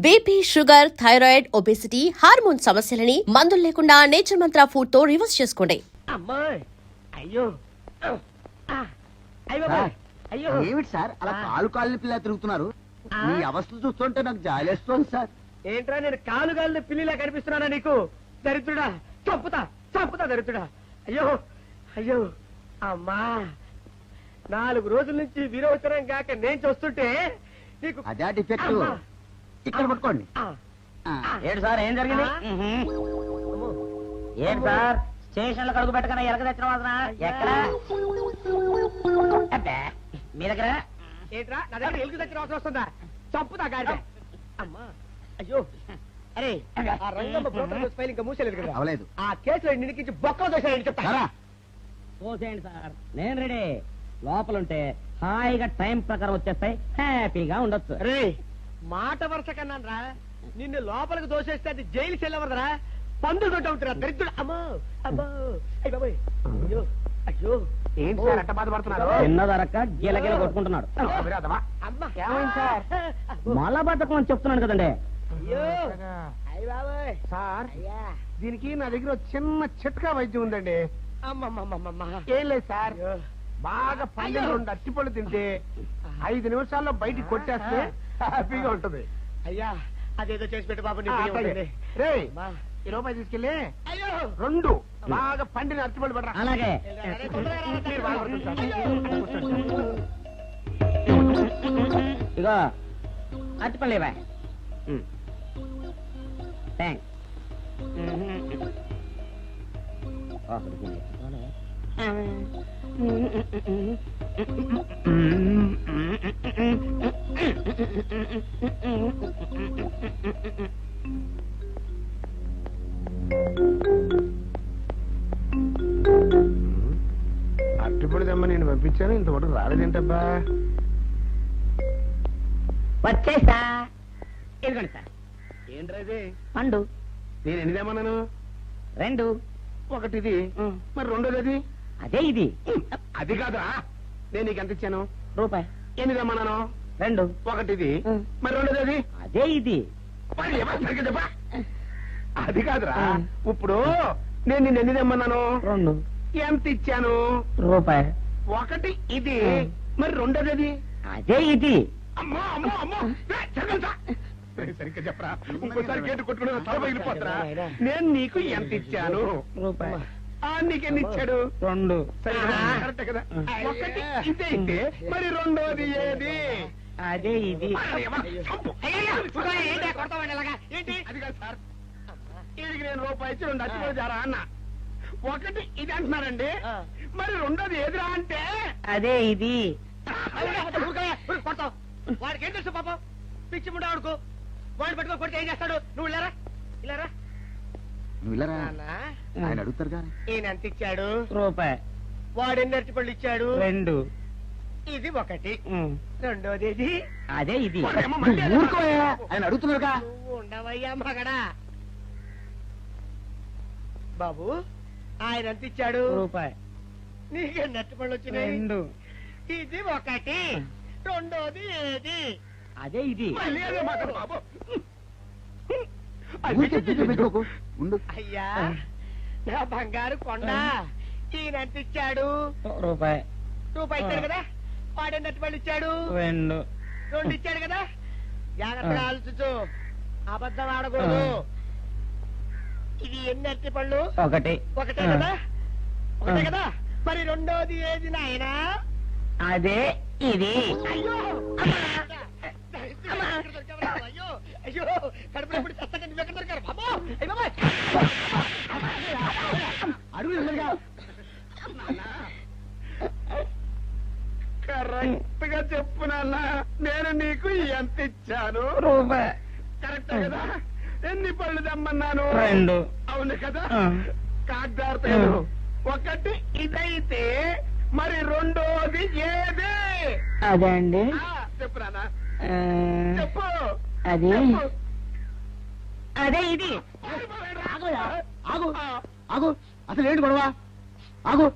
BP, sugar, thyroid, obesity, hormone సమస్యలని మందులు లేకుండా నేచర్ మంత్ర ఫుడ్ తో రివర్స్ చేసుకోండి. అమ్మాయి అయ్యో అయ్యో ఏమిటి సార్ అలా కాలు పిల్ల తిరుగుతున్నారు? మీ అవస్థ చూస్తుంటే నాకు జాలేస్తుంది సార్. ఏంట్రా నేను కాలుగాలిన పిల్లిలా కనిపిస్తున్నానా నీకు? దరిద్రుడా, చంపుతా చంపుతా దరిద్రుడా. అయ్యో అయ్యో అమ్మా, 4 రోజుల నుంచి విరోచనం కాక నేను చూస్తుంటే నీకు అదే డిఫెక్ట్. ఇక్కడ పట్టుకోండి. ఏంటి సార్ ఏం జరిగింది? ఏంటి సార్ స్టేషన్ లో కడుగు పెట్టకన్నా ఎలక తెచ్చిన వాసన ఎక్కడ? మీ దగ్గర ఏంట్రా నా దగ్గర ఎలుగు తెచ్చిన అవసరం వస్తుందా? చంపుతా గాడిద. అమ్మా అయ్యో, అరే ఆ రంగమ్మ బ్రోకర్ ఫైల్ ఇంకా మూసేలేదు కదా? అవలేదు. ఆ కేసులో నిడికించి బొక్కలు దోశాయని చెప్తా. పోసేయండి సార్, నేను రెడీ. లోపలుంటే హాయిగా టైం ప్రకారం వచ్చేస్తాయి, హ్యాపీగా ఉండొచ్చు. రే మాట వరుస కన్నా రా, నిన్ను లోపలికి దోసేస్తే అది జైలు చెల్లవరదరా, పందులు తోట ఉంటారా దరిద్రుడు. అమ్మో అమ్మో అయ్య బాబోయ్, అయ్యో అయ్యో ఏంటి సార్ అట్ట బాధపడుతున్నారు? చిన్నదరక్క గిలగిల కొట్టుకుంటున్నాడు. అమ్మా ఏమైంది సార్? మలబద్ధకం అని చెప్తున్నాను కదండి. అయ్యో అయ్య బాబోయ్ సార్ అయ్యా. దీనికి నా దగ్గర ఒక చిన్న చిట్కా వైద్యం ఉందండి. అమ్మమ్మమ్మమ్మ ఏం లేదు సార్, బాగా పండిన 2 అట్టిపళ్ళు తింటే 5 నిమిషాల్లో బయటికి కొట్టేస్తే హ్యాపీగా ఉంటుంది. అయ్యా అదేదో చేసి పెట్టు బాబు. రే ఈ రూపాయి తీసుకెళ్ళి అయ్యో 2 బాగా పండిన అట్టిపళ్ళు పడరా. అలాగే మీరు బాధపడుతుంది సార్. ఇగో అరటిపల్లివా. థ్యాంక్స్. అట్టిపడి దమ్మ నేను పంపించాను, ఇంతవరకు రాలేదేంటబ్బా? వచ్చేసా. ఇదిగోండి సార్ ఏంట్రైతే పండు. నేను ఎన్ని తెమ్మన్నాను? 2. ఒకటిది, మరి రెండోది అది? అదే ఇది. అది కాదురా, నేను నీకు ఎంత ఇచ్చాను? రూపాయి. ఎన్ని తెమ్మన్నాను? 2. ఒకటిది, మరి రెండోది అది? అదే ఇది. మరి ఎవరు సరిగ్గా చెప్పా? అది కాదురా, ఇప్పుడు నేను నిన్ను ఎన్ని తెమ్మన్నాను? 2. ఎంత ఇచ్చాను? రూపాయి. ఒకటి ఇది, మరి రెండోది అది? అదే ఇది. అమ్మో అమ్మో అమ్మో, సరిగ్గా చెప్పరా, ఇంకోసారి గేటు కొట్టుకుని తల పగిలిపోతారా? నేను నీకు ఎంత ఇచ్చాను? రూపాయి. నీకెన్ని ఇచ్చాడు? 2. కరెక్ట్ కదా? ఒకటి ఇదే అయితే మరి రెండోది ఏది? అదే ఇది. ఏంటి అది కాదు సార్, వీడికి నేను రూపాయి ఇచ్చి 2 అచ్చిపోయి జారా అన్న. ఒకటి ఇది అంటున్నారండి, మరి రెండోది ఏదిరా అంటే? అదే ఇది. కొడతావు. వాడికి ఏం తెలుసు పాపం, పిచ్చి ముండా వాడుకో. వాడిని పట్టుకో కొడితే ఏం చేస్తాడు? నువ్వు ఇలారా ఇలారా. ఆయన అడుగుతారు కానీ ఈయన ఎంత ఇచ్చాడు? రూపాయి. వాడు ఎన్ని అరటిపళ్ళు ఇచ్చాడు? 2. ఇది ఒకటి, రెండోది ఇది. అదే ఇది. ఆయన అడుగుతున్నారుగా. నువ్వు ఉండవయ్యా మగడా. బాబు ఆయన ఎంత ఇచ్చాడు? రూపాయి. నీకెన్ని అరటిపళ్ళు వచ్చినాయి? 2. ఇది ఒకటి, రెండోది ఏది? అదే ఇది. మళ్ళీ అదే మాట బాబు. అయ్యా నా బంగారు కొండ, ఈయన ఎంత ఇచ్చాడు? రూపాయి. రూపాయి ఇచ్చాడు కదా. వాడెన్ని అరటిపళ్ళు ఇచ్చాడు? 2. 2 ఇచ్చాడు కదా. జాగ్రత్తగా ఆలోచించు, అబద్ధం ఆడకూడదు. ఇది ఎన్ని అరటిపళ్ళు? ఒకటి. ఒకటే కదా. ఒకటే కదా, మరి రెండోది ఏది నాయనా? అదే ఇది. అయ్యో అయ్యో అయ్యో, కడుపులో ఎప్పుడు చస్తగా నువ్వు ఎక్కడ దొరికారు బాబు? అయ్య బాబాయ్, కరెక్ట్ గా చెప్పు నాన్న, నేను నీకు ఎంత ఇచ్చాను? రూపాయి. కరెక్ట్ కదా? ఎన్ని పళ్ళు తెమ్మన్నాను? 2. అవును కదా? కాగ్దార్తలేదు. ఒకటి ఇదైతే మరి రెండోది ఏది? అదే అండి. చెప్పు నాన్న, ఆ, చెప్పు. అది చెప్పు. అదే ఇది. ఆగు ఆగు, అసలు ఏంటి గొడవ? ఆగు,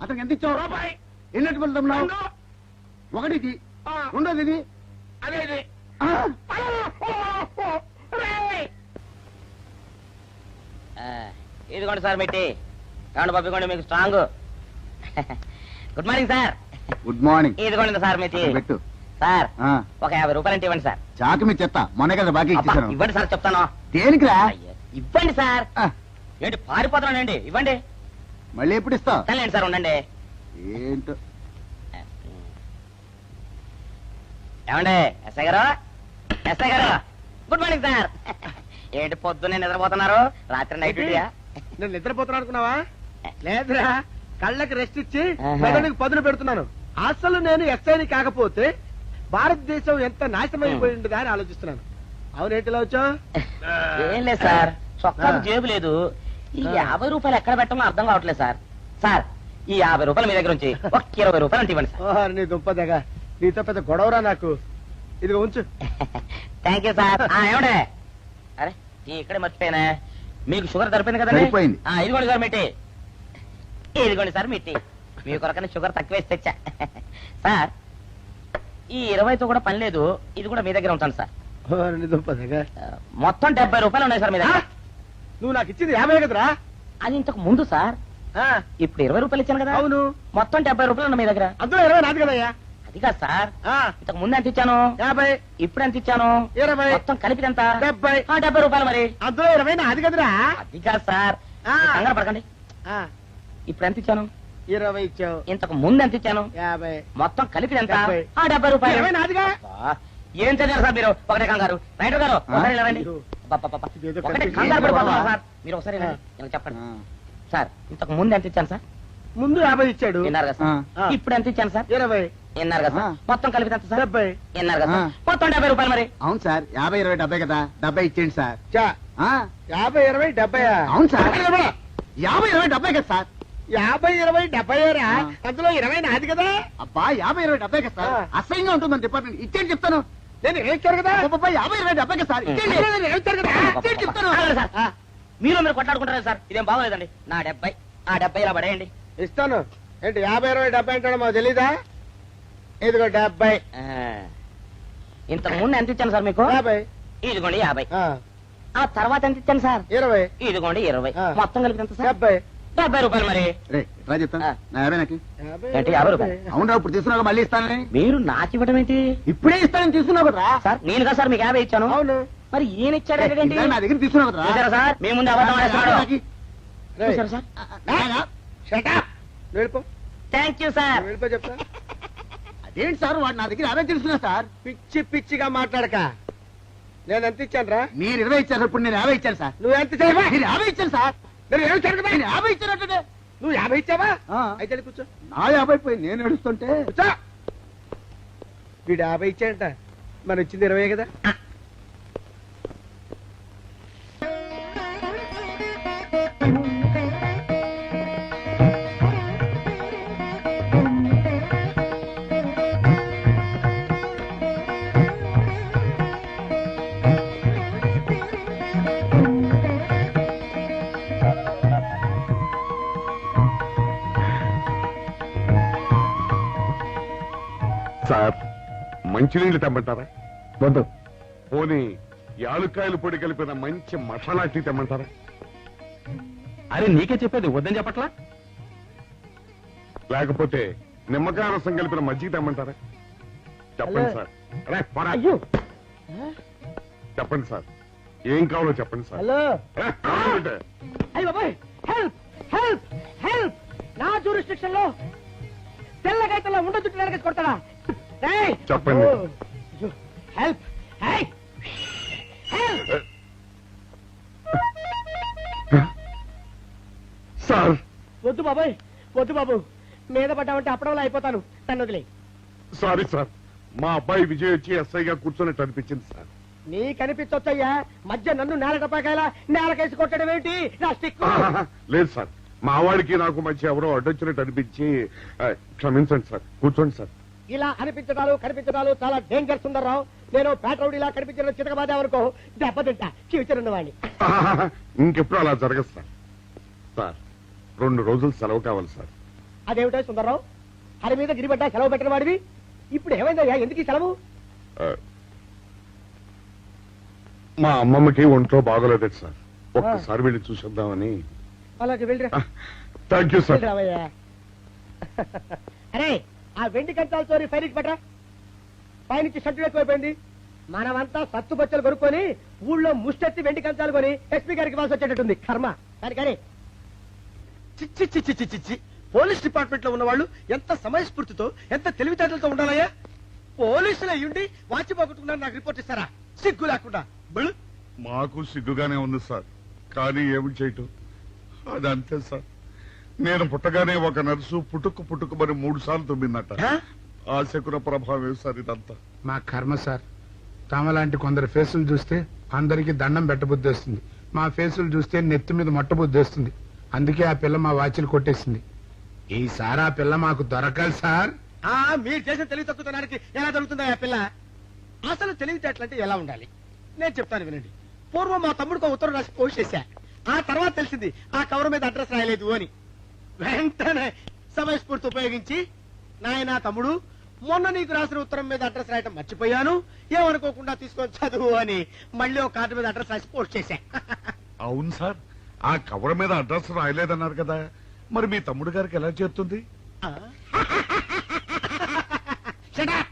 అతనికి ఎంత ఇచ్చావు? రూపాయి. ఎన్నట్టు వెళ్తున్నావు? ఒకటి ఇది, రెండోది ఇది, అదే ఇది. ఇదిగోండి సార్ మిట్టి ఏమండి పంపించండి మీకు strong. Good morning sir. Good morning. ఇదిగోండి సార్ మిట్టి. పెట్టు. సార్ ఆ, ఒక 50 రూపాయలు అంటే ఇవ్వండి సార్. చాకు మీ చెత్త మొన్న కదా బాకీ అబ్బా, ఇచ్చేసాను. ఇవ్వండి సార్ చెప్తాను. దేనికిరా? అయ్యో, ఇవ్వండి సార్. ఆ, ఏంటి పారిపోతున్నానండి, ఇవ్వండి. మళ్ళీ ఎప్పుడు ఇస్తావు? తనలేండి సార్, ఉండండి. ఏంటో. ఏమండి ఎస్ఐ గారు, ఎస్ఐ గారు, గుడ్ మార్నింగ్ సార్. ఏంటి పొద్దున్నే నిద్రపోతున్నారు? రాత్రి నైట్ డ్యూటీయా? నేను నిద్రపోతున్నా అనుకున్నావా? లేదురా, కళ్ళకి రెస్ట్ ఇచ్చి ఆహా. మెదడుకి పదును పెడుతున్నాను. అసలు నేను ఎస్ఐని కాకపోతే భారతదేశం ఎంత నాశనం అయిపోయి ఉండదా అని ఆలోచిస్తున్నాను. అవునేంటిలా వచ్చావు? ఏం లేదు సార్, చొక్కాకు ఆ. జేబు లేదు. ఈ ఆ. 50 రూపాయలు ఎక్కడ పెట్టాలో అర్థం కావట్లేదు సార్. సార్ ఈ 50 రూపాయలు మీ దగ్గర నుంచి ఒక 20 రూపాయలు అంటే ఇవ్వండి సార్. ఓహో, నీ దుంపదగా, నీతో పెద్ద గొడవరా నాకు. ఇదిగో ఉంచు. Thank you sir. ఏమండే, అరే ఇక్కడే మర్చిపోయానా, మీకు షుగర్ సరిపోయింది కదండి? సరిపోయింది. ఇదిగోండి సార్ మిట్టి. ఇదిగోండి సార్ మిట్టి, మీ కొరకనే షుగర్ తక్కువ వేసి తెచ్చా. సార్ ఈ 20తో కూడా పని లేదు, ఇది కూడా మీ దగ్గర ఉంటాను సార్. ఓహో, నీ దుంపదగా. మొత్తం 70 రూపాయలు ఉన్నాయి సార్ మీ దగ్గర. నువ్వు నాకు ఇచ్చింది 50 కదరా? అది ఇంతకు ముందు సార్, ఆ, ఇప్పుడు 20 రూపాయలు ఇచ్చాను కదా. అవును. మొత్తం 70 రూపాయలు ఉన్నాయి మీ దగ్గర. అందులో 20 నాది కదయ్యా. అది కాదు సార్, ఆ, ఇంతకు ముందు ఎంత ఇచ్చాను, 50, ఇప్పుడు ఎంత ఇచ్చాను, 20, మొత్తం కలిపి ఎంత? 70. 70 రూపాయలు మరి. అందులో 20 నాది కదరా? అది కాదు సార్, ఆ. మీరు కంగారు పడకండి. ఆ, ఇప్పుడు ఎంత ఇచ్చాను, 20 ఇచ్చావు. ఇంతకు ముందు ఎంత ఇచ్చాను, 50. మొత్తం కలిపి ఎంత? 70. 70 రూపాయలు. 20 నాదిగా. అబ్బా, ఏం చదివారు సార్ మీరు? ఒకటే కంగారు. రైటర్ గారు ఒకసారి ఇలా రండి. ఇదిగో. అబ్బబ్బబ్బ. ఇదేదో ఒకటే కనిపించింది. కంగారు పడిపోతున్నారు బాబా. సార్. మీరు ఒకసారి ఇలా రండి. ఇలా చెప్పండి ఆ, సార్. ఇంతకు ముందు ఎంత ఇచ్చాను సార్? ముందు 50 ఇచ్చాడు. విన్నారు కదా సార్. ఆ. ఇప్పుడు ఎంత ఇచ్చాను సార్? 20, విన్నారు కదా సార్. ఆ. మొత్తం కలిపి ఎంత సార్? 70. విన్నారు కదా సార్. ఆ. మొత్తం 70 రూపాయలు మరి. అవును సార్, 50, 20, 70 కదా. 70 ఇచ్చేయండి సార్. చా, ఆ, 50, 20, 70. అవును సార్. 50, 20, 70 కదా సార్. 50, 20, 70 రా. ఆ. అందులో 20 నాది కదా. అబ్బా 50, 20, 70 కదా సార్. ఆ. అసహ్యంగా ఉంటుందని డిపార్ట్మెంట్ ఇచ్చేయండి చెప్తాను. నేను ఏడ్చాను కదా. అబ్బబ్బా, 50, 20, 70 కదా సార్. ఇచ్చేయండి. అదే నేను ఏడ్చాను కదా. ఇచ్చేయండి చెప్తాను. ఆగండి సార్. ఆ, మీరు కొట్లాడుకుంటారు సార్, ఇదేం బాగోలేదండి. నా 70, ఆ 70 ఇలా పడేయండి. ఇస్తాను. ఏంటి 50, 20, 70 అంటాడు మాకు తెలీదా? ఇదిగో 70. ఆ. ఇంతకు ముందు ఎంత ఇచ్చాను సార్ మీకు? 50. ఇదిగోండి 50. ఆ, ఆ తర్వాత ఎంత ఇచ్చాను సార్? 20. ఇదిగోండి 20. ఆ. మొత్తం కలిపి ఎంత సార్? 70. 70 రూపాయలు మరి. రే రా చెప్తాను. ఆ. నా 50 నాకు. 50, ఏంటి, 50 రూపాయలు? అవును రా, ఇప్పుడు తీసుకున్నాక మళ్ళీ ఇస్తానని. మీరు నాకు ఇవ్వడం ఏంటి ఇప్పుడే ఇస్తానని తీసుకున్నావు కదా. సార్? నేను కదా సార్ మీకు 50 ఇచ్చాను. అవును. మరి ఈయన ఇచ్చాడు ఏంటి? ఇందాక నా దగ్గర తీసుకున్నావు కదా. చూసారా సార్, మీ ముందు అబద్ధం ఆడేస్తున్నాడు. రేయ్, చూసారా సార్? shut up. నువ్వు వెళ్ళిపో. Thank you sir. నువ్వు వెళ్ళిపో చెప్తా. అదేంటి సార్, వాడు నా దగ్గర 50 తీసుకున్నా సార్. పిచ్చి పిచ్చిగా మాట్లాడక. నేను ఎంత ఇచ్చాను రా? మీరు 20 ఇచ్చారు, ఇప్పుడు నేను 50 ఇచ్చాను సార్. నువ్వు ఎంత ఇచ్చావా? నేను 50 ఇచ్చాను సార్. నేను 20 ఇచ్చాను కదా. నేను 50 ఇచ్చానంటే నువ్వు 50 ఇచ్చావా? ఆ. అయితే వెళ్ళి కూర్చో. నా 50 పోయి నేను నడుస్తుంటే కూర్చో. వీడు 50 ఇచ్చాయంట, మనం ఇచ్చింది 20 కదా. సార్ మంచినీళ్ళు తెమ్మంటారా? వద్దు. పోనీ యాలుక్కాయలు పొడి కలిపిన మంచి మసాలా టీ తెమ్మంటారా? అరే నీకే చెప్పేది వద్దని చెప్పట్లా? లేకపోతే నిమ్మకాయ రసం కలిపిన మజ్జిగ తెమ్మంటారా? చెప్పండి హలో. సార్. అరే, పోరా. అయ్యో. చెప్పండి సార్, ఏం కావాలో చెప్పండి సార్. హలో. అరే, కావాలంటే. అయ్య బాబాయ్, హెల్ప్ హెల్ప్ హెల్ప్. నా జ్యూరిస్డిక్షన్ లో తెల్లగైతల్లో ఉండ చుట్టూ వెనకేసి కొడతాడా? రేయ్. చెప్పండి. ఓ, అయ్యో, హెల్ప్. హై. హెల్ప్. సార్ వద్దు బాబాయ్, వద్దు బాబు. మీద పడ్డామంటే అప్పడంలో అయిపోతాను. నన్ను వదిలే. సారీ సార్, మా అబ్బాయి విజయ్ వచ్చి ఎస్ఐగా కూర్చొని అనిపించింది సార్. నీ కనిపించొచ్చయ్యా, మధ్య నన్ను నేల టపాకాయలా నేలకేసి కొట్టడం ఏంటి? నా స్టిక్. లేదు సార్, మా వాడికి నాకు మధ్య ఎవరో అడ్డొచ్చినట్టు అనిపించి క్షమించండి సార్, కూర్చోండి సార్. ఇలా అనిపించడాలు కనిపించడాలు చాలా డేంజర్ సుందర్రావు. నేను పేట్రౌడీలా కనిపించడం చితకబాదామనుకో, దెబ్బతింటా ఫ్యూచర్ ఉన్నవాడిని. ఇంకెప్పుడు అలా జరగదు సార్. సార్ 2 రోజులు సెలవు కావాలి సార్. అదేమిటో సుందర్రావు, హరి మీద గిరిబడ్డా సెలవు పెట్టిన వాడివి. ఇప్పుడు ఏమైందయ్యా, ఎందుకు ఈ సెలవు? ఆ, మా అమ్మమ్మకి ఒంట్లో బాగోలేదు సార్, ఒక్కసారి వెళ్ళి చూసేద్దామని. అలాగే వెళ్ళిరా థ్యాంక్ యూ సార్. రావయ్యా. అరే ఆ వెండి కంచాలతో ఫైర్కి పట్రా. పైనుంచి షట్టు ఎక్కువైపోయింది. మనమంతా సత్తు బచ్చలు కొనుక్కొని ఊళ్ళో ముష్టెత్తి వెండి కంచాలు కొని ఎస్పీ గారికి ఇవ్వాల్సి వచ్చేటట్టుంది కర్మ. కానీ చిచ్చి చిచ్చి చిచ్చి చిచ్చి పోలీస్ డిపార్ట్మెంట్ లో ఉన్న వాళ్ళు ఎంత సమయస్ఫూర్తితో ఎంత తెలివితేటలతో ఉండాలయ్యా. పోలీసులు అయ్యుండి వాచి పోగొట్టుకున్నారు నాకు రిపోర్ట్ ఇస్తారా? సిగ్గు లేకుండా బళ్ళు. మాకు సిగ్గుగానే ఉంది సార్, కానీ ఏమి చేయటం అదంతే సార్. నేను పుట్టగానే ఒక నర్సు పుట్టుకుమని 3 సార్లు తుమ్మిందట. ఆ శకున ప్రభావం సార్ ఇదంతా. మా కర్మ సార్. తమలాంటి కొందరు ఫేసులు చూస్తే అందరికి దండం పెట్టబుద్ధి వస్తుంది. మా ఫేసులు చూస్తే నెత్తి మీద మొట్టబుద్ధి వస్తుంది. అందుకే ఆ పిల్ల మా వాచిలు కొట్టేసింది. ఈసారి ఆ పిల్ల మాకు దొరకాలి సార్. మీరు చేసిన తెలివి తక్కువతనానికి ఎలా దొరుకుతుందా ఆ పిల్ల? అసలు తెలివితేటలంటే ఎలా ఉండాలి నేను చెప్తాను వినండి. పూర్వం మా తమ్ముడికి ఉత్తరం రాసి పోస్ట్ చేశా. ఆ తర్వాత తెలిసింది ఆ కవర్ మీద అడ్రస్ రాయలేదు అని. వెంటనే సమయస్ఫూర్తి ఉపయోగించి నాయనా తమ్ముడు మొన్న నీకు రాసిన ఉత్తరం మీద అడ్రస్ రాయటం మర్చిపోయాను, ఏమనుకోకుండా తీసుకొని చదువు అని మళ్ళీ ఒక కార్డు మీద అడ్రస్ రాసి పోస్ట్ చేశా. అవును సార్, ఆ కవర్ మీద అడ్రస్ రాయలేదన్నారు కదా, మరి మీ తమ్ముడు గారికి ఎలా చేరుతుంది? Shut up!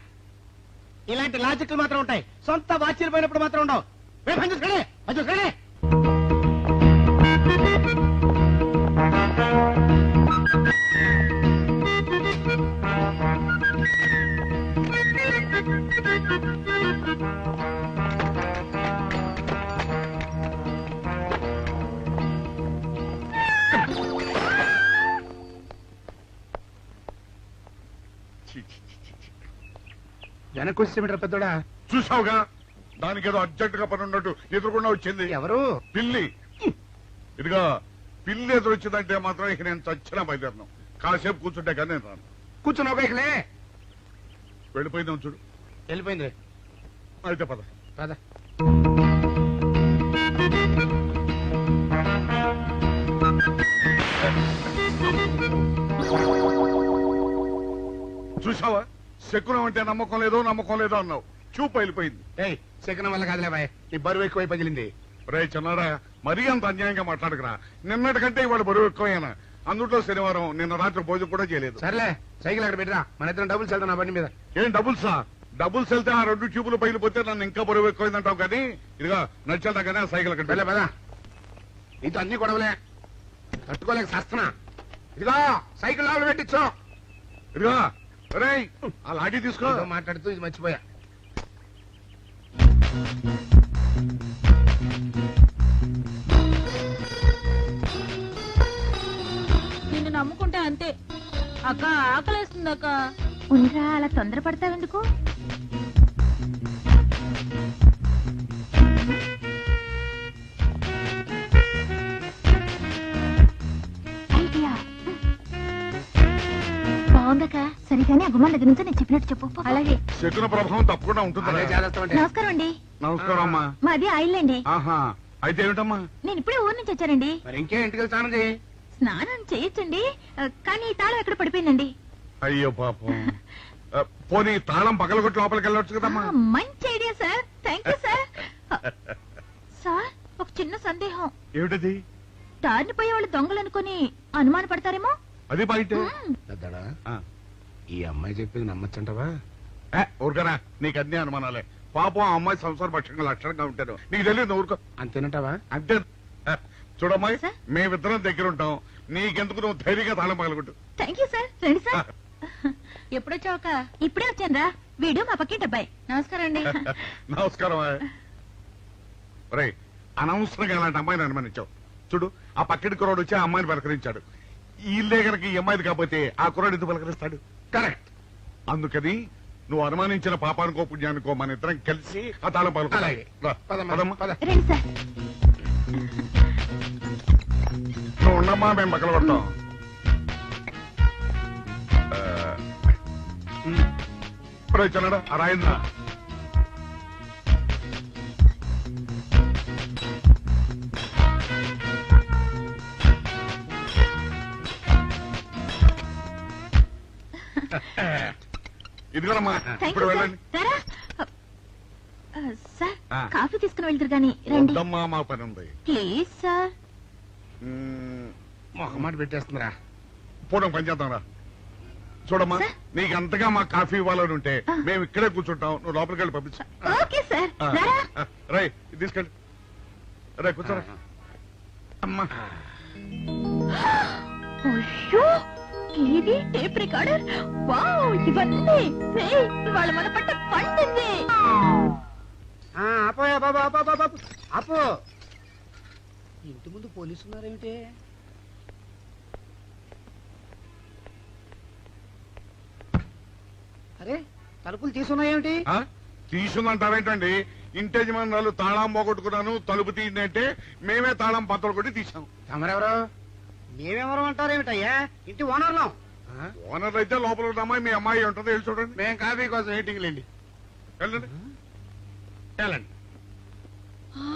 ఇలాంటి లాజిక్లు మాత్రం ఉంటాయి, సొంత వాచీలు పోయినప్పుడు మాత్రం ఉండవు. చూసుకోండి. వెనక్కి వచ్చేమిట్రా పెద్దోడా? చూసావుగా, దానికి ఏదో అర్జెంట్ గా పని ఉన్నట్టు ఎదురుకుండా వచ్చింది. ఎవరు? పిల్లి. ఇదిగా పిల్లి ఎదురు వచ్చిందంటే మాత్రం ఇక నేను చచ్చిన బయలుదేరను. కాసేపు కూర్చుంటే కానీ నేను రాను. కూర్చుని ఒకలే వెళ్ళిపోయిందాం చూడు. వెళ్ళిపోయింది. అయితే పద. పద. చూసావా, శకునం అంటే నమ్మకం లేదో అన్నావు. చూపు వెళ్ళిపోయింది. ఏయ్, శకనం వల్ల కాదులే బాయ్, నీ బరువు ఎక్కువై పగిలింది. రే చిన్నారా, మరీ అంత అన్యాయంగా మాట్లాడుకురా. నిన్నటికంటే ఇవాళ బరువు ఎక్కువైనా. అందులో శనివారం నిన్న రాత్రి భోజనం కూడా చేయలేదు. సర్లే, సైకిల్ అక్కడ పెట్టరా, మన ఇద్దరం డబ్బులు వెళ్తాం నా బండి మీద. ఏం డబుల్సా? డబుల్స్ వెళ్తే ఆ 2 ట్యూబులు పగిలిపోతే నన్ను ఇంకా బరువు ఎక్కువైందంటావు. కానీ ఇదిగా నడిచేదా కానీ ఆ సైకిల్ అక్కడ వెళ్ళే పదా. నీతో అన్ని గొడవలే, తట్టుకోలేక సస్తున్నా. ఇదిగో సైకిల్ లోపల పెట్టించు. ఇదిగా రే, ఆ లాఠీ తీసుకో. ఏదో మాట్లాడుతూ ఇది మర్చిపోయా. నిన్ను నమ్ముకుంటే అంతే అక్క. ఆకలేస్తుంది అక్క. ఉండరా, అలా తొందరపడతావెందుకు? ఐడియా బాగుందక్క. సరిగానే ఆ గుమ్మం దగ్గర నుంచి నేను చెప్పినట్టు చెప్పు. అలాగే. శకున ప్రభావం తప్పకుండా ఉంటుంది. అదే చేస్తామంటే. నమస్కారం అండి. నమస్కారం అమ్మా. మాది ఆయిల్ అండి. ఆహా, అయితే ఏమిటమ్మా? నేను ఇప్పుడే ఊరు నుంచి వచ్చానండి. మరి ఇంకే ఇంటికి వెళ్ళి స్నానం చేయి. స్నానం చేయొచ్చండి, కానీ ఈ తాళం ఎక్కడ పడిపోయిందండి. అయ్యో పాపం. పోనీ తాళం పగలగొట్టి లోపలికి వెళ్ళొచ్చు కదమ్మా. మంచి idea sir, thank you sir. Sir, ఒక చిన్న సందేహం. ఏమిటది? దారిని పోయే వాళ్ళు దొంగలు అనుకుని అనుమాన పడతారేమో. అది బయట. పెద్దడా, ఈ అమ్మాయి చెప్పింది నమ్మచ్చంటవా? ఊరుకనా, నీకు అన్ని అనుమానాలే. పాపం ఆ అమ్మాయి సంసార పక్షంగా లక్షణంగా ఉంటాను. నీకు తెలియదు, ఊరుకో. అంతేనంటావా? అంతే. చూడమ్మాయి, సార్? మేమిద్దరం దగ్గర ఉంటాం. నీకెందుకు, నువ్వు ధైర్యంగా తాళం పగలగొట్టు. Thank you sir. రండి సార్. ఎప్పుడొచ్చావుక? ఇప్పుడే వచ్చాను రా. వీడు మా పక్కింటి అబ్బాయి. నమస్కారం అండి. నమస్కారం. రే, అనవసరంగా అలాంటి అమ్మాయిని అనుమానించావు. చూడు, ఆ పక్కింటి కుర్రాడు వచ్చి ఆ అమ్మాయిని పలకరించాడు. ఈ ఇల్లే గనక ఈ అమ్మాయిది కాకపోతే ఆ కుర్రాడు ఎందుకు పలకరిస్తాడు? కరెక్ట్. అందుకని నువ్వు అనుమానించిన పాపానికో పుణ్యానికో మన ఇద్దరం కలిసి ఆ తాళం పలుకు. అలాగే. పదమ్మా, పద. రండి సార్. నువ్వు ఉండమ్మా, మేము పక్కన పడతాం. చిన్నడా ఆ రాయిందా? ఇదిగోనమ్మా, థ్యాంక్ ఇప్పుడు యూ సార్. వెళ్ళండి. రారా. సార్, ఆ. కాఫీ తీసుకుని వెళ్తారు గాని రండి వద్దమ్మా, మా పని ఉంది. Please sir. మొహమాట పెట్టేస్తుందిరా. పోవడం పని చేద్దాంరా. చూడమ్మా, నీకు అంతగా మా కాఫీ ఇవ్వాలని ఉంటే మేము ఇక్కడే కూర్చుంటాం, నువ్వు లోపలికి వెళ్ళి పంపించు. Okay sir. రై తీసుకెళ్ళి రే కూర్చోరా. అమ్మా అయ్యో, టీవీ, టేప్ రికార్డర్, వావ్, ఇవన్నీ ఇవాళ మన పట్ట పండింది. ఆపోయా బాబా, ఆపో. ఇంటి ముందు పోలీసు ఉన్నారేమిటి? అరే, తలుపులు తీసున్నాయేమిటి? తీసుందంటారేంటండి? ఇంటి యజమానులు తాళం పోగొట్టుకున్నాను, తలుపు తీయండి అంటే మేమే తాళం పత్రం కొట్టి తీసాం. తమరెవరు? మేమెవరు అంటారేమిటయ్యా? ఇంటి ఓనర్లం. ఓనర్ అయితే లోపల ఉన్న అమ్మాయి మీ అమ్మాయి ఉంటుందో వెళ్ళి చూడండి. మేము కాఫీ కోసం మీటింగ్ లేండి. వెళ్ళండి వెళ్ళండి.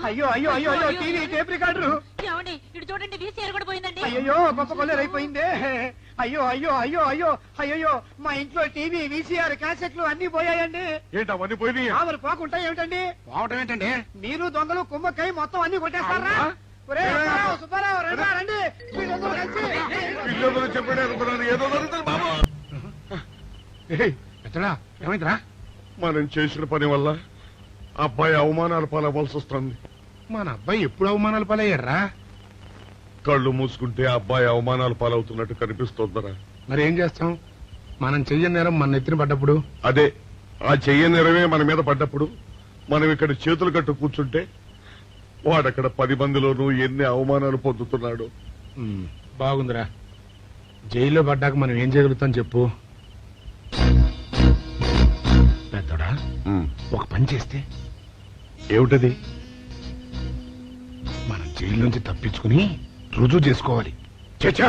అయ్యో అయ్యో అయ్యో అయ్యో, టీవీ, టేప్ రికార్డరు. ఏమండి ఇటు చూడండి, వీసీఆర్ కూడా పోయిందండి. అయ్యో, గొప్ప కొల్లేరు అయిపోయిందే. అయ్యో అయ్యో అయ్యో అయ్యో అయ్యో, మా ఇంట్లో టీవీ, వీసీఆర్, క్యాసెట్లు అన్ని పోయాయండి. ఏంటి అవన్నీ పోయినాయి? మరి పోకుంటా ఏమిటండి? పోవటం ఏంటండి? మీరు దొంగలు కుమ్మక్కై మొత్తం అన్ని కొట్టేస్తారా? ఒరేయ్, సుబ్బారావు, సుబ్బారావు, రండి రండి, మీరందరూ కలిసి. పిల్లలు చెప్పాడు అనుకున్నాను, ఏదో జరుగుతుంది బాబు. ఎత్తడా ఏమైందిరా? మనం చేసిన పని వల్ల అబ్బాయి అవమానాలు పాలవలసి వస్తుంది. మన అబ్బాయి ఎప్పుడు అవమానాలు పాలయ్యారా? కళ్ళు మూసుకుంటే అబ్బాయి అవమానాలు పాలవుతున్నట్టు కనిపిస్తోందరా. మరి ఏం చేస్తాం? మనం చెయ్యని నేరం మన నెత్తిన పడ్డప్పుడు, అదే ఆ చెయ్యని నెరవే మన మీద పడ్డప్పుడు మనం ఇక్కడ చేతులు కట్టు కూర్చుంటే వాడక్కడ 10 మందిలోనూ ఎన్ని అవమానాలు పొందుతున్నాడు. బాగుందిరా. జైల్లో పడ్డాక మనం ఏం చేయగలుగుతాం చెప్పు? పెద్దోడా, ఒక పని చేస్తే ఏమిటది? మనం జైలు నుంచి తప్పించుకుని రుజువు చేసుకోవాలి. చచ్చా,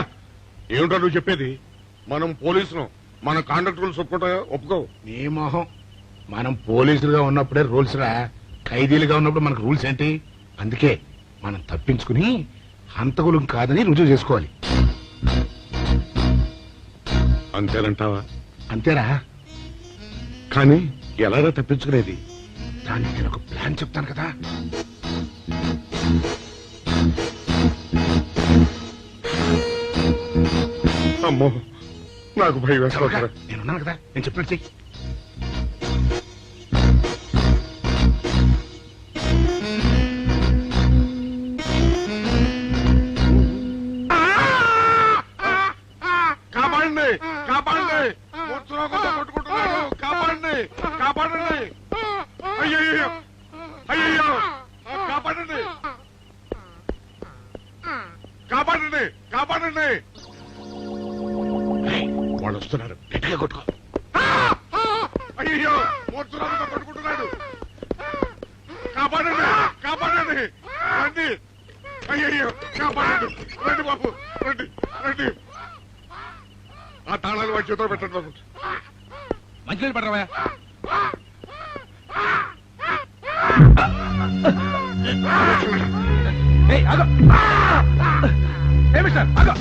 ఏమిటో నువ్వు చెప్పేది? మనం పోలీసులు, మన కాంట్రాక్టర్లు ఒప్పుకో. నీ మొహం, మనం పోలీసులుగా ఉన్నప్పుడే రూల్స్ రా. ఖైదీలుగా ఉన్నప్పుడు మనకు రూల్స్ ఏంటి? అందుకే మనం తప్పించుకుని హంతకులు కాదని రుజువు చేసుకోవాలి. అంతేనంటావా? అంతేరా. కానీ ఎలాగా తప్పించుకునేది? దానికి నేను ఒక ప్లాన్ చెప్తాను కదా. అమ్మో, నాకు భయం వేస్తారా. నేనున్నాను కదా, నేను చెప్పినట్టు చెయ్యి. కాపాడండి, కాపాడండి, కొట్టుకుంటున్నాడు, కాపాడండి, కాపాడండి. అయ్యో అయ్యో, కాపాడండి, కాపాడండి, కాపాడండి. వాళ్ళు వస్తున్నారు, గట్టిగా కొట్టుకో. అయ్యో, మూర్తురాలతో కొట్టుకుంటున్నాడు. కాపాడండి, కాపాడండి, రండి. అయ్యో, కాపాడండి, రండి బాబు, రండి రండి. ఆ తాళాలు వాడి చేతిలో పెట్టండి బాబు. మంచినీళ్ళు పడరావా? మిస్టర్ ఆగో.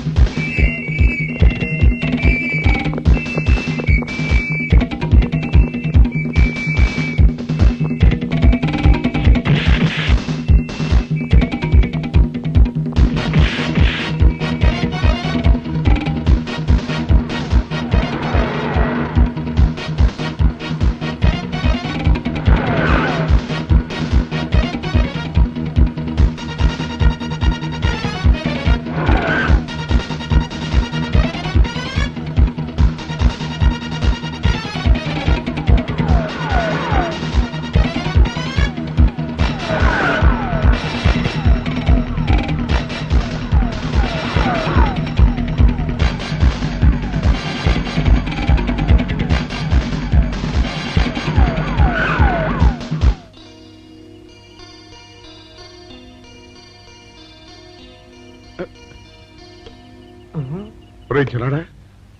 చిన్నాడా,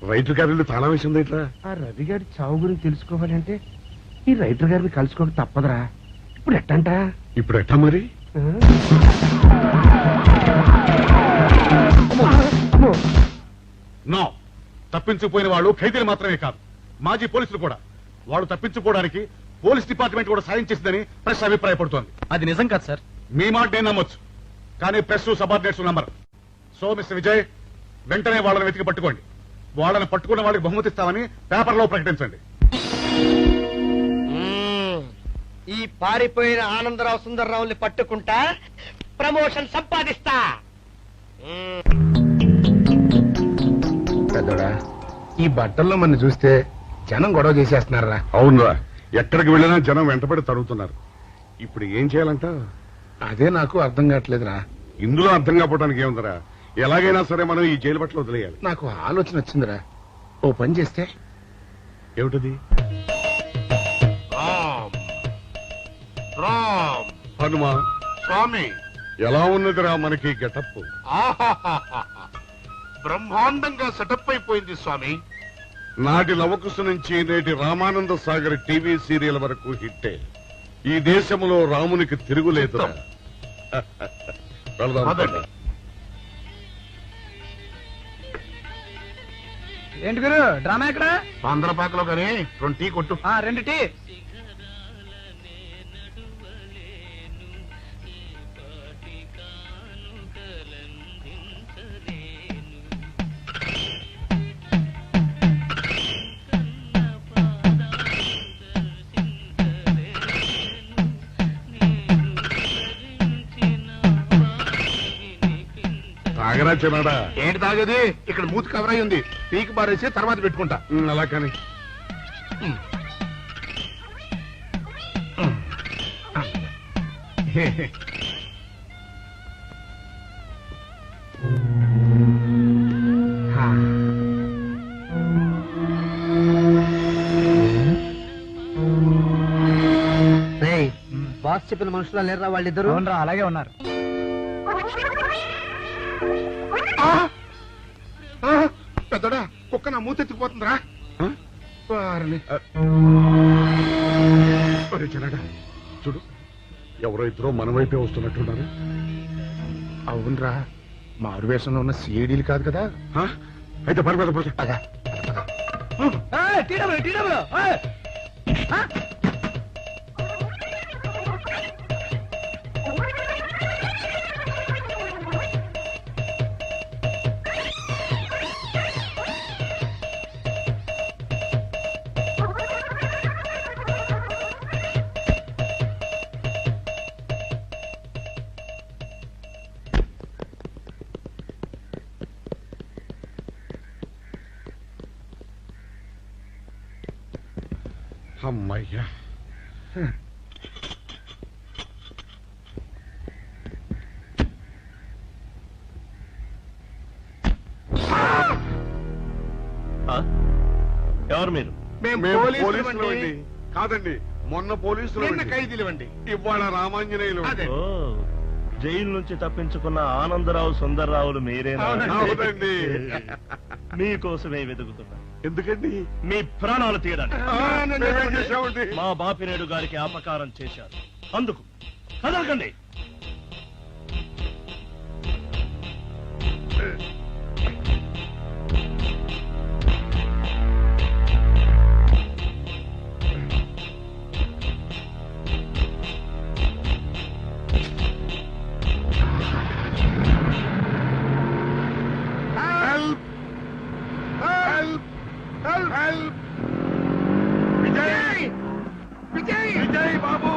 రైటర్ గారి తాళం వేసింది ఇట్లా. ఆ రవి గారి చావు గురించి తెలుసుకోవాలంటే ఈ రైటర్ గారిని కలుసుకోక తప్పదురా. ఇప్పుడు ఎట్టంట? ఇప్పుడు ఎట్టా మరి? నో, తప్పించుకుపోయిన వాళ్ళు ఖైదీలు మాత్రమే కాదు, మాజీ పోలీసులు కూడా. వాళ్ళు తప్పించుకోవడానికి పోలీస్ డిపార్ట్మెంట్ కూడా సాయం చేసిందని ప్రెస్ అభిప్రాయపడుతోంది. అది నిజం కాదు సార్. మీ మాట నేను నమ్మొచ్చు, కానీ press subordinates number. So mister Vijay, వెంటనే వాళ్ళని వెతికి పట్టుకోండి. వాళ్ళని పట్టుకున్న వాళ్ళకి బహుమతి ఇస్తామని పేపర్లో ప్రకటించండి. ఈ పారిపోయిన ఆనందరావు సుందర్రావుని పట్టుకుంటా ప్రమోషన్ సంపాదిస్తా. పెద్దోడా, ఈ బట్టల్లో మన చూస్తే జనం గొడవ చేసేస్తున్నారా? అవునరా, ఎక్కడికి వెళ్ళినా జనం వెంటబడి తరుగుతున్నారు. ఇప్పుడు ఏం చేయాలంట? అదే నాకు అర్థం కావట్లేదురా. ఇందులో అర్థం కాకపోవడానికి ఏముందరా? ఎలాగైనా సరే మనం ఈ జైలు బట్టలు వదిలేయాలి. నాకు ఆలోచన వచ్చిందిరా. ఓ పని చేస్తే ఏమిటది? రామ్ హనుమా స్వామి, ఎలా ఉన్నదిరా మనకి గెటప్? బ్రహ్మాండంగా సెటప్ అయిపోయింది స్వామి. నాటి లవకుశ నుంచి నేటి రామానంద సాగర్ టీవీ సీరియల్ వరకు హిట్టే. ఈ దేశంలో రామునికి తిరుగులేదురా. వెళ్దాం. ఏంటి గురు డ్రామా ఎక్కడ? ఆంధ్రపాకలో కానీ 2 టీ కొట్టు. 2 టీ. తాగరా చిన్నాడా? ఏంటి తాగేది? ఇక్కడ మూతి కవర్ అయి ఉంది. పీకి బారేసి తర్వాత పెట్టుకుంటా. అలా కానీ బాస్ చెప్పిన మనుషులా లేరా వాళ్ళిద్దరు? అలాగే ఉన్నారు. పెద్దోడా, కుక్క నా మూతెత్తిపోతుందిరా. చిన్నాడా చూడు, ఎవరో ఇద్దరు మన వైపే వస్తున్నట్టున్నారు. అవునరా, మారు వేషంలో ఉన్న సిఐడీలు కాదు కదా. అయితే పర్వాలేదు. అమ్మయ్యా, ఎవరు మీరు? మేము పోలీసులు. కాదండి, మొన్న పోలీసులు ఖైదీలు అండి. ఇవాళ రామాంజనేయులు. ఓ, జైలు నుంచి తప్పించుకున్న ఆనందరావు సుందర్రావులు మీరేనా? అవునండి. మీకోసమే వెతుకుతున్నా. ఎందుకండి? మీ ప్రాణాలు తీయడానికి చేశామండి. మా బాపినేడు గారికి అపకారం చేశారు. అందుకు కదలకండి. విజయ్ బాబు,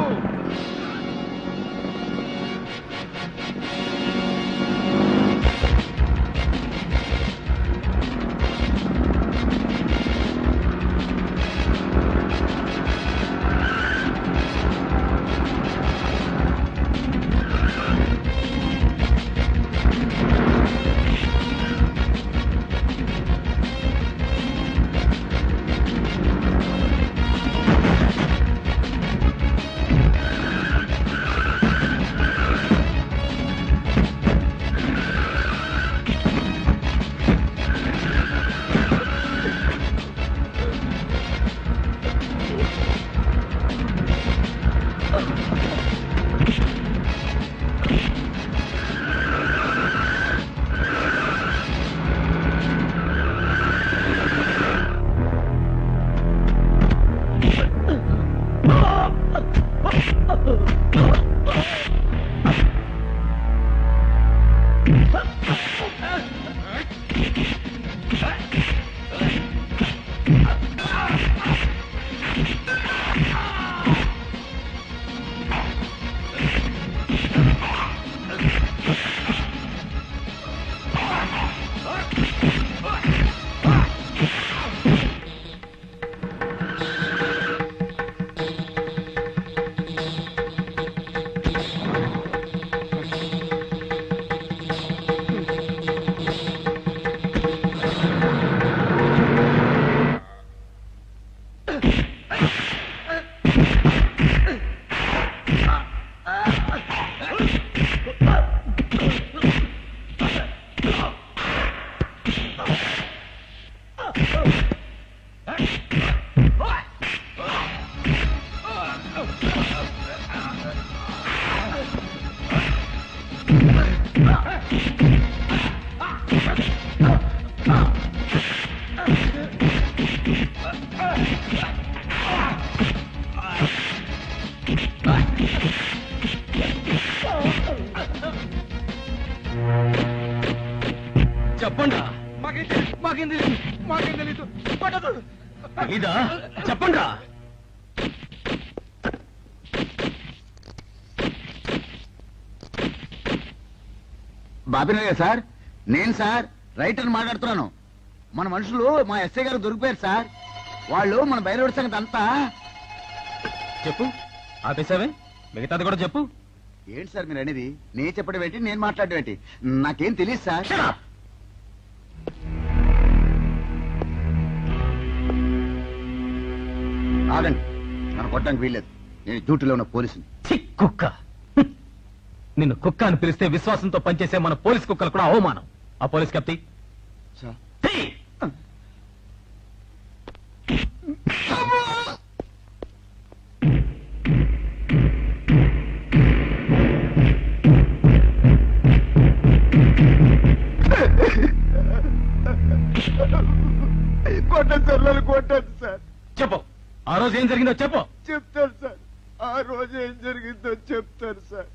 చెప్పండి మాకేం తెలీదు పట్టదు ఇదా చెప్పండి బాబినయ్య సార్, నేను సార్ రైటర్ మాట్లాడుతున్నాను. మన మనుషులు మా ఎస్ఐ గారు దొరికిపోయారు సార్. వాళ్ళు మన బయలుదేరి సంగతి అంతా చెప్పు. ఆపేసావే, మిగతాది కూడా చెప్పు. ఏంటి సార్ మీరు అనేది? నేను చెప్పడం ఏంటి, నేను మాట్లాడడం ఏంటి? నాకేం తెలియదు సార్. ఆగండి, నన్ను కొట్టడానికి వీల్లేదు. నేను డ్యూటీలో ఉన్న పోలీసుని. కుక్క నిన్ను కుక్క అని పిలిస్తే విశ్వాసంతో పనిచేసే మన పోలీస్ కుక్కలు కూడా అవమానం. ఆ పోలీస్ కెప్టి సార్ కొట్టండి సార్, నన్ను కొట్టండి సార్. చెప్పు, ఆ రోజు ఏం జరిగిందో చెప్పు. చెప్తాను సార్, ఆ రోజు ఏం జరిగిందో చెప్తాను సార్.